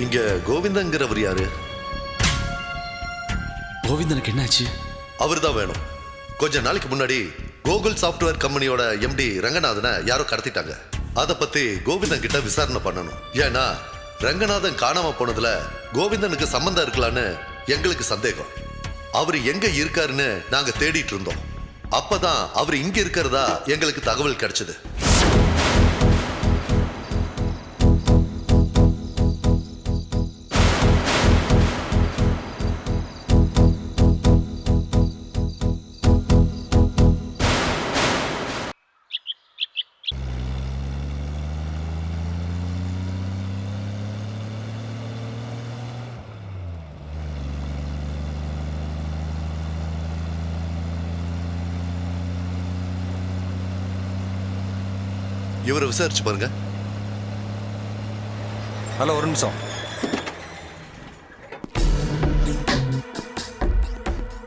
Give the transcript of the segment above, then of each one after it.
இங்க கோவிந்தங்கிறவர் யாரு? கோவிந்தனுக்கு என்னாச்சு? அவர்தான் வேணும். கொஞ்ச நாளைக்கு முன்னாடி கோகுல் சாஃப்ட்வேர் கம்பெனியோட எம்டி ரங்கநாதனை யாரோ கடத்திட்டாங்க. அதை பத்தி கோவிந்தன் கிட்ட விசாரணை பண்ணணும். ஏன்னா ரங்கநாதன் காணாம போனதுல கோவிந்தனுக்கு சம்பந்தம் இருக்கலான்னு எங்களுக்கு சந்தேகம். அவர் எங்க இருக்காருன்னு நாங்க தேடிட்டு இருந்தோம். அப்பதான் அவர் இங்க இருக்கிறதா எங்களுக்கு தகவல் கிடைச்சது. இவரை விசாரிச்சு பாருங்க. ஹலோ, ஒரு நிமிஷம்.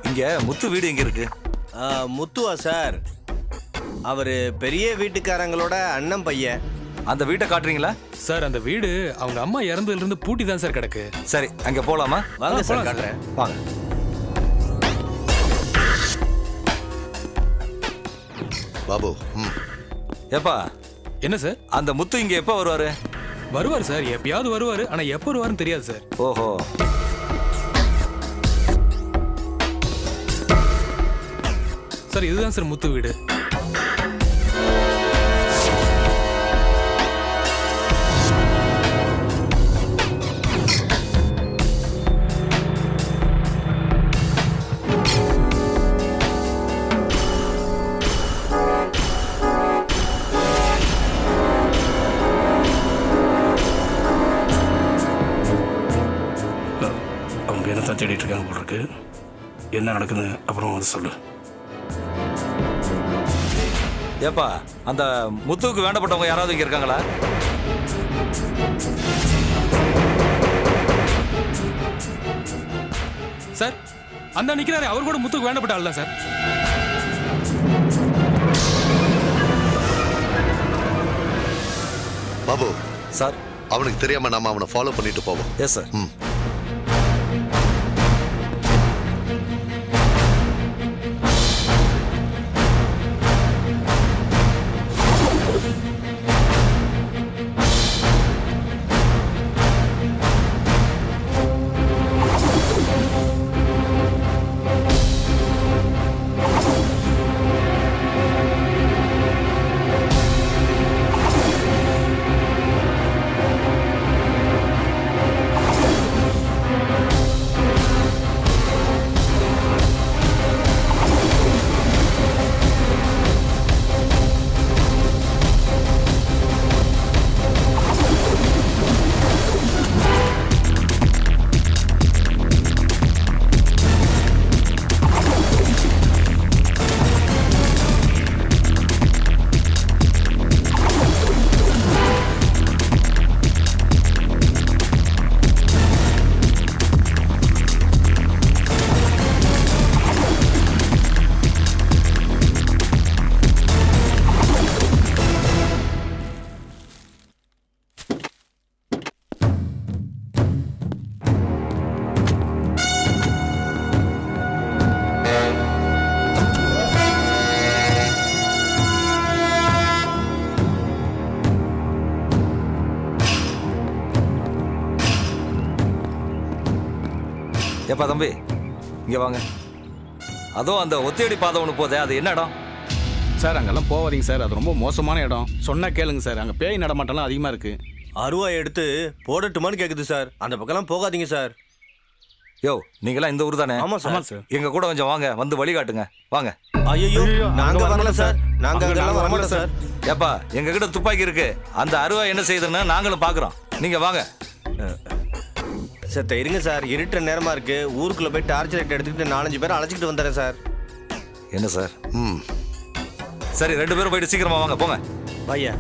இங்க முத்து வீடு எங்க இருக்கு? முத்துவா சார்? அவரு பெரிய வீட்டுக்காரங்களோட அண்ணன் பையன். அந்த வீட்டை காட்டுறீங்களா சார்? அந்த வீடு அவங்க அம்மா இறந்ததுல இருந்து பூட்டி தான் சார் கிடக்கு. சரி, அங்க போலாமா? வாங்க சார், காட்டுறேன். வாங்க. பாபு. ஏப்பா, என்ன சார்? அந்த முத்து இங்க எப்ப வருவாரு? வருவார் சார், எப்பயாவது வருவாரு. ஆனா எப்ப வருவாருன்னு தெரியாது சார். ஓஹோ. சார் இதுதான் சார் முத்து வீடு. என்னத்தான் தேடிட்டு இருக்காங்க போல இருக்கு. என்ன நடக்குது அப்புறம் வந்து சொல்லு. ஏப்பா, அந்த முத்துவுக்கு வேண்டப்பட்டவங்க யாராவது இங்க இருக்காங்களா? சார் அந்த நிக்கிறாரு, அவர் கூட முத்துக்கு வேண்டப்பட்ட ஆள் தான் சார். பாபு சார், அவனுக்கு தெரியாம நாம அவனை ஃபாலோ பண்ணிட்டு போவோம். Yes sir. ஏப்பா தம்பி, இங்க வாங்க. அதோ அந்த ஒத்தையடி பாதை ஒன்று போதே, அது என்ன இடம்? சார் அங்கெல்லாம் போவாதீங்க சார், அது ரொம்ப மோசமான இடம். சொன்னா கேளுங்க சார், அங்கே பேய் நடமாட்டம்லாம் அதிகமாக இருக்கு. அருவாய் எடுத்து போடட்டுமான்னு கேட்குது சார். அந்த பக்கம்லாம் போகாதீங்க சார். யோ, நீங்களாம் இந்த ஊர் தானே? ஆமாம் சார். எங்க கூட கொஞ்சம் வாங்க, வந்து வழிகாட்டுங்க. வாங்க. ஐயோ, நாங்க வரல சார். நாங்க அங்கெல்லாம் வரமாட்டோம் சார். ஏப்பா, எங்க கிட்ட துப்பாக்கி இருக்கு. அந்த அருவா என்ன செய்யுதுன்னு நாங்களும் பாக்குறோம். நீங்க வாங்க. சார் இருங்க சார், இருட்டுற நேரமா இருக்கு. ஊருக்குள்ள போய் டார்ச் லைட் எடுத்துக்கிட்டு 4-5 பேரை அழைச்சிக்கிட்டு வந்துடுறேன் சார். என்ன சார்? சரி, 2 பேரும் போயிட்டு சீக்கிரமா வாங்க, போங்க. ஐயா,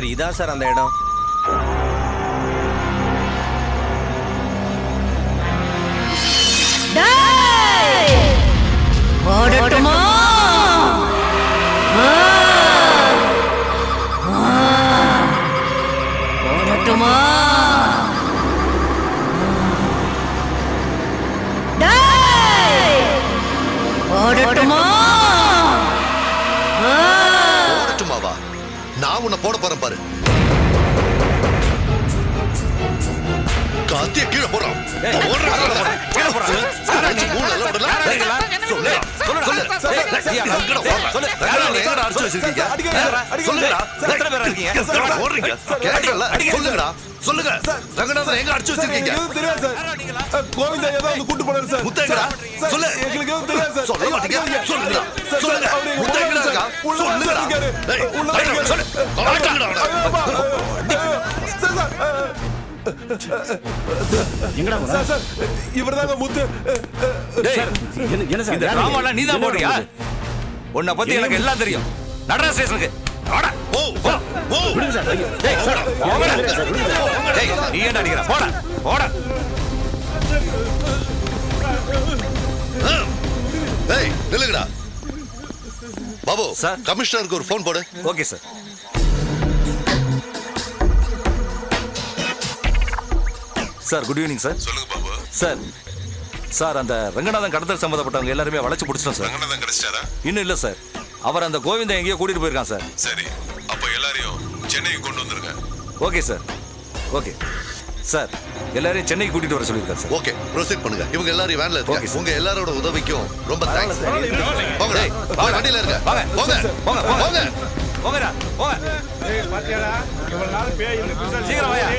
சார் இதான் சார் அந்த இடம். ஓடட்டுமா? ஓடட்டுமா? ஓடட்டுமா? ஓடட்டுமாவா? நான் உன்னை போட போறேன் பாரு. காத்திய கீழே போடுறான். சொல்லுங்க ரங்கநாதன் எங்க அடிச்சு வச்சிருக்கீங்க? கோவிந்தா ஏதாவது கூட்டு போனாரு சார். முத்தேங்கடா சொல்லு. எங்களுக்கு எதுவும் தெரியாது சார். சொல்ல மாட்டீங்க? சொல்லுங்கடா. சொல்லுங்க. முத்தேங்கடா இருக்கா? சொல்லுங்கடா. டேய், சொல்லு. ஆட்டங்கடா. சார் சார் இவர்தாங்க முத்து. என்ன சார் இந்த டிராமாலாம் நீ தான் போடுறியா? உன்னை பத்தி எனக்கு எல்லாம் தெரியும். நடராஜ ஸ்டேஷனுக்கு வாடா. ஓ ஓ விடுங்க சார் டேய் போடா. டேய் நீ என்ன அடிக்கிற? போடா போடா. ஏய் நில்லுங்கடா. பாபு சார். கமிஷனருக்கு ஒரு ஃபோன் போடு. Okay sir. Sir good evening sir. சொல்லுங்க பாபு. சார் அந்த ரங்கநாதன் கடத்தல் சம்பந்தப்பட்டவங்க எல்லாருமே வளைச்சு பிடிச்சிட்டோம் சார். ரங்கநாதன் கிடைச்சிட்டாரா? இன்னும் இல்லை சார். அவர் அந்த கோவிந்தா எங்கேயோ கூட்டிட்டு போயிருக்கான் சார். சரி, அப்ப எல்லாரையும் சென்னைக்கு கொண்டு வந்துருங்க. Okay sir. ஓகே சார், எல்லாரையும் சென்னைக்கு கூட்டிட்டு வர சொல்லியிருக்காரு சார். ஓகே ப்ரொசீட் பண்ணுங்க. இவங்க எல்லாரும் வேன்ல Okay, இருக்காங்க. sir. உங்க எல்லாரோட உதவிக்கும் ரொம்ப தேங்க்ஸ். போங்க. டேய், வாங்க வண்டியில இருங்க. வாங்க. போங்க. போங்க போங்க போங்க. போங்கடா போங்க. சீக்கிரம் வாயா.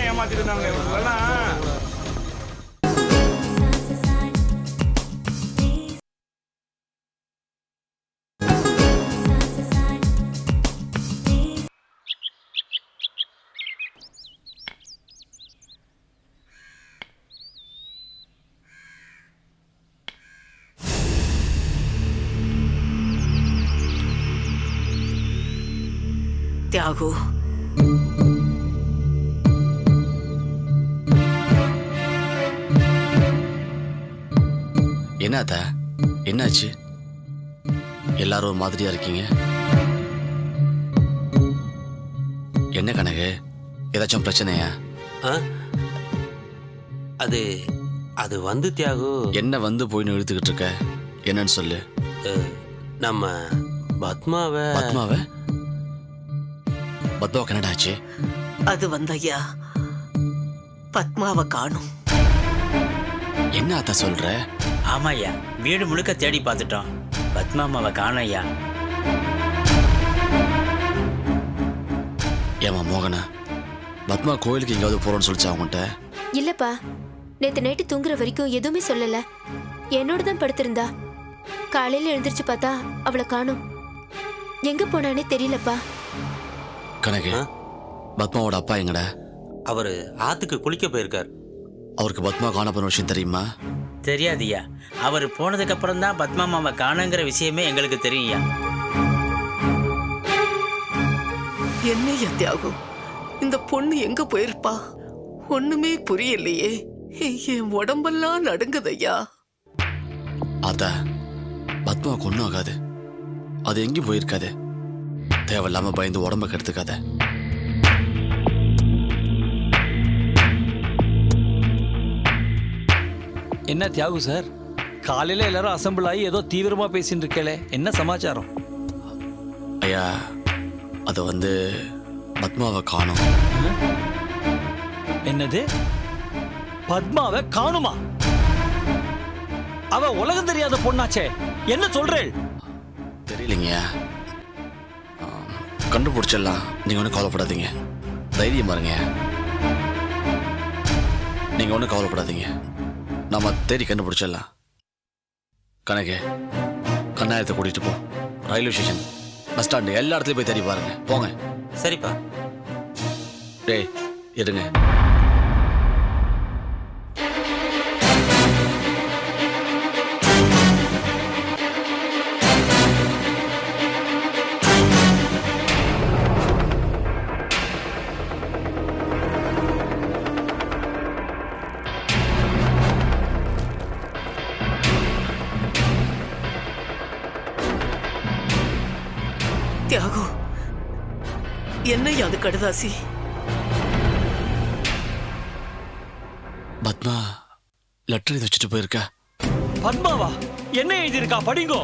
தியாகு, என்ன அத்தா, என்னாச்சு? எல்லாரும் ஒரு மாதிரியா இருக்கீங்க. என்ன கனகு, ஏதாச்சும் பிரச்சனையா? அது வந்து தியாகு, என்ன வந்து போயின்னு இழுத்துக்கிட்டு இருக்க? என்னன்னு சொல்லு. நம்ம பத்மாவை பத்மாவை கனடா ஆச்சு? அது வந்தையா பத்மாவை காணும். என்ன அத்தா சொல்ற? ஆமாய்யா, வீடு முழுக்க தேடி பார்த்துட்டோம். பத்மாமாவை காணையா. ஏமா மோகனா, பத்மா கோயிலுக்கு எங்கேயாவது போறோம்னு சொல்லிச்சா அவங்ககிட்ட? இல்லப்பா, நேத்து நைட்டு தூங்குற வரைக்கும் எதுவுமே சொல்லல. என்னோட தான் படுத்திருந்தா. காலையில எழுந்திருச்சு பார்த்தா அவளை காணும். எங்க போனானே தெரியலப்பா. கனகு, பத்மாவோட அப்பா எங்கடா? அவரு ஆத்துக்கு குளிக்க போயிருக்கார். அவருக்கு பத்மா காணப்போன விஷயம் தெரியுமா? தெரியாதியா. அவர் போனதுக்கு அப்புறம் தான் பத்மாமாவை காணுங்கிற விஷயமே எங்களுக்கு தெரியும்யா. என்னையா தியாகு, இந்த பொண்ணு எங்க போயிருப்பா? ஒண்ணுமே புரியலையே. என் உடம்பெல்லாம் நடுங்குதையா. அத்தா, பத்மா கொன்னும் ஆகாது. அது எங்கேயும் போயிருக்காது. தேவையில்லாம பயந்து உடம்ப கெடுத்துக்காத. என்ன தியாகு சார், காலையில எல்லாரும் அசம்பிள் ஆகி ஏதோ தீவிரமா பேசிட்டு இருக்கே, என்ன சமாச்சாரம்? ஐயா, அது வந்து பத்மாவை காணும். என்னது, பத்மாவை காணுமா? அவ உலகம் தெரியாத பொண்ணாச்சே, என்ன சொல்றேன்? தெரியலைங்கய்யா, கண்டுபிடிச்சிடலாம். நீங்க ஒன்றும் கவலைப்படாதீங்க, தைரியம் பாருங்க. நீங்க ஒன்றும் கவலைப்படாதீங்க, நாம தேடி கண்டுபிடிச்சிடலாம். கணக்கு, கண்ணாயத்தை கூட்டிட்டு போ. ரயில்வே ஸ்டேஷன், பஸ் ஸ்டாண்டு, எல்லா இடத்துலையும் போய் தேடி பாருங்க. போங்க. சரிப்பா. டேய் இருங்க. என்னையா அது கடுதாசி? பத்மா லெட்டர் இது வச்சுட்டு போயிருக்கா. பத்மாவா? என்ன எழுதியிருக்கா? படிங்கோ.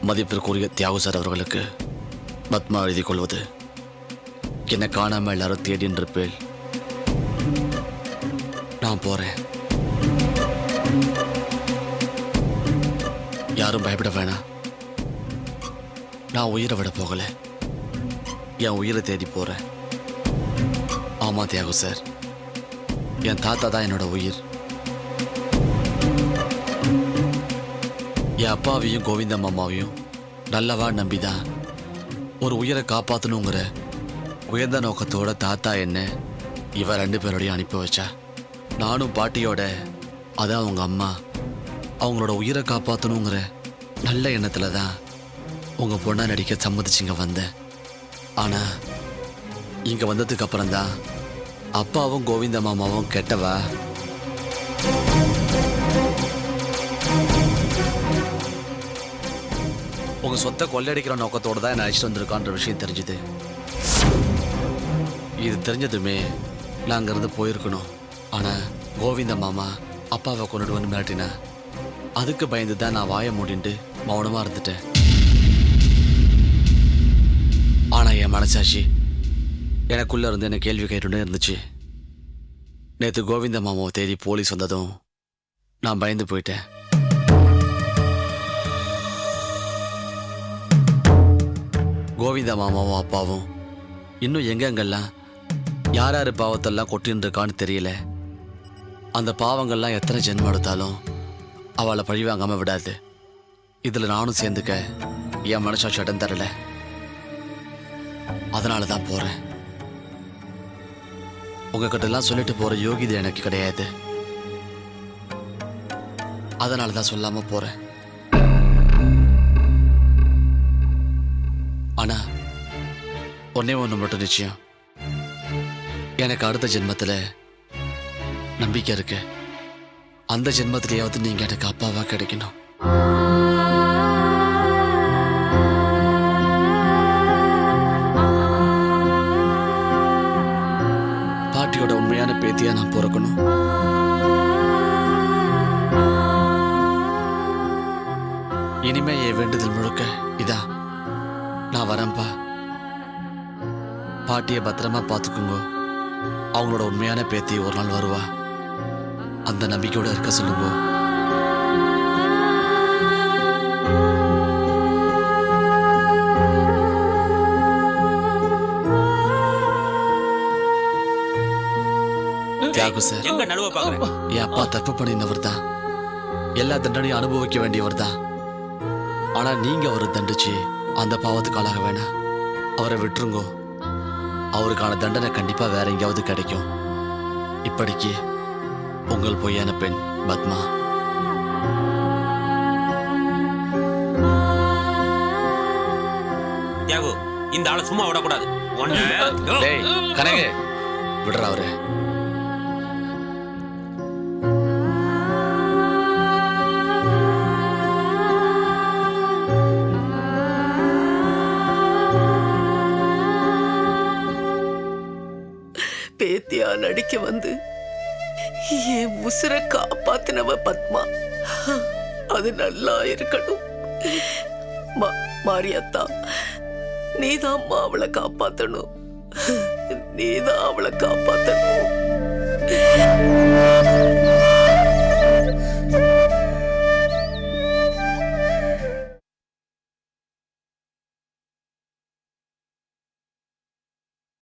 மதிப்பிற்குரிய தியாகு சார் அவர்களுக்கு பத்மா எழுதி கொள்வது, என்னை காணாம எல்லாரும் தேடின்னு இருப்பேன். நான் போறேன். யாரும் பயப்பட வேணாம். நான் உயிரை விட போகல, என் உயிரை தேடி போறேன். ஆமா தியாகு சார், என் தாத்தா தான் என்னோட உயிர். என் அப்பாவையும் கோவிந்த மாமாவையும் நல்லவா நம்பிதான் ஒரு உயிரை காப்பாற்றணுங்கிற உயர்ந்த நோக்கத்தோட தாத்தா என்ன இவ 2 பேரோடையும் அனுப்பி வச்சா. நானும் பாட்டியோட, அதான் அவங்க அம்மா, அவங்களோட உயிரை காப்பாற்றணுங்கிற நல்ல எண்ணத்துல தான் உங்க பொண்ணா நடிக்க சம்மதிச்சுங்க வந்தேன். ஆனா இங்க வந்ததுக்கு அப்புறம் தான் அப்பாவும் கோவிந்த மாமாவும் கெட்டவா, உங்க சொத்தை கொள்ளையடிக்கிற நோக்கத்தோட தான் என்ன அழைச்சிட்டு வந்திருக்கான்ற விஷயம் தெரிஞ்சுது. இது தெரிஞ்சதுமே நான் அங்கிருந்து போயிருக்கணும். ஆனா கோவிந்த மாமா அப்பாவை கொண்டுடுவேன்னு மிரட்டினா, அதுக்கு பயந்து தான் நான் வாயை மூடிட்டு மௌனமா இருந்துட்டேன். ஆனா என் மனசாட்சி எனக்குள்ள இருந்து என்ன கேள்வி கேட்டுட்டே இருந்துச்சு. நேற்று கோவிந்த மாமாவை தேடி போலீஸ் வந்ததும் நான் பயந்து போயிட்டேன். கோவிந்த மாமாவும் அப்பாவும் இன்னும் எங்கெங்கெல்லாம் யார் யார் பாவத்தெல்லாம் கொட்டின்னு இருக்கான்னு தெரியல. அந்த பாவங்கள்லாம் எத்தனை ஜென்மம் எடுத்தாலும் அவளை பழி வாங்காம விடாது. இதில் நானும் சேர்ந்துக்க என் மனசாட்சி இடம் தரல. அதனால தான் போகிறேன். உங்ககிட்ட எல்லாம் சொல்லிட்டு போகிற யோகிதை எனக்கு கிடையாது. அதனால தான் சொல்லாமல் போகிறேன். ஆனா ஒன்னே ஒன்று மட்டும் நிச்சயம், எனக்கு அடுத்த ஜென்மத்தில் நம்பிக்கை இருக்கு. அந்த ஜென்மத்திலேயாவது நீங்க எனக்கு அப்பாவா கிடைக்கணும். பாட்டியோட உண்மையான பேத்தியா நான் பிறக்கணும். இனிமே என் வேண்டுதல் முழுக்க இதா, நான் வரேன்ப்பா. பாட்டியை பத்திரமா பார்த்துக்குங்க. அவங்களோட உண்மையான பேத்தி ஒரு நாள் வருவா. அந்த நம்பிக்கையோட இருக்க சொல்லுங்க. தியாகு சார், என் அப்பா தப்பு பண்ணினவர் தான், எல்லா தண்டனையும் அனுபவிக்க வேண்டியவர் தான். ஆனா நீங்க அவரை தண்டிச்சு அந்த பாவத்துக்கு ஆளாக வேணாம். அவரை விட்டுருங்கோ. அவருக்கான தண்டனை கண்டிப்பா வேற எங்கேயாவது கிடைக்கும். இப்படிக்கு உங்கள் பொய்யான பெண் பத்மா. தியாகு, இந்த ஆளை சும்மா விடக்கூடாது. கனகே விடுற அவரு. பேத்தியா நடிக்க வந்து என் உசுரை காப்பாத்தினவ பத்மா. அது நல்லா இருக்கணும். மாரியத்தா, நீதான் அவளை காப்பாத்தணும். நீதான் அவளை காப்பாத்த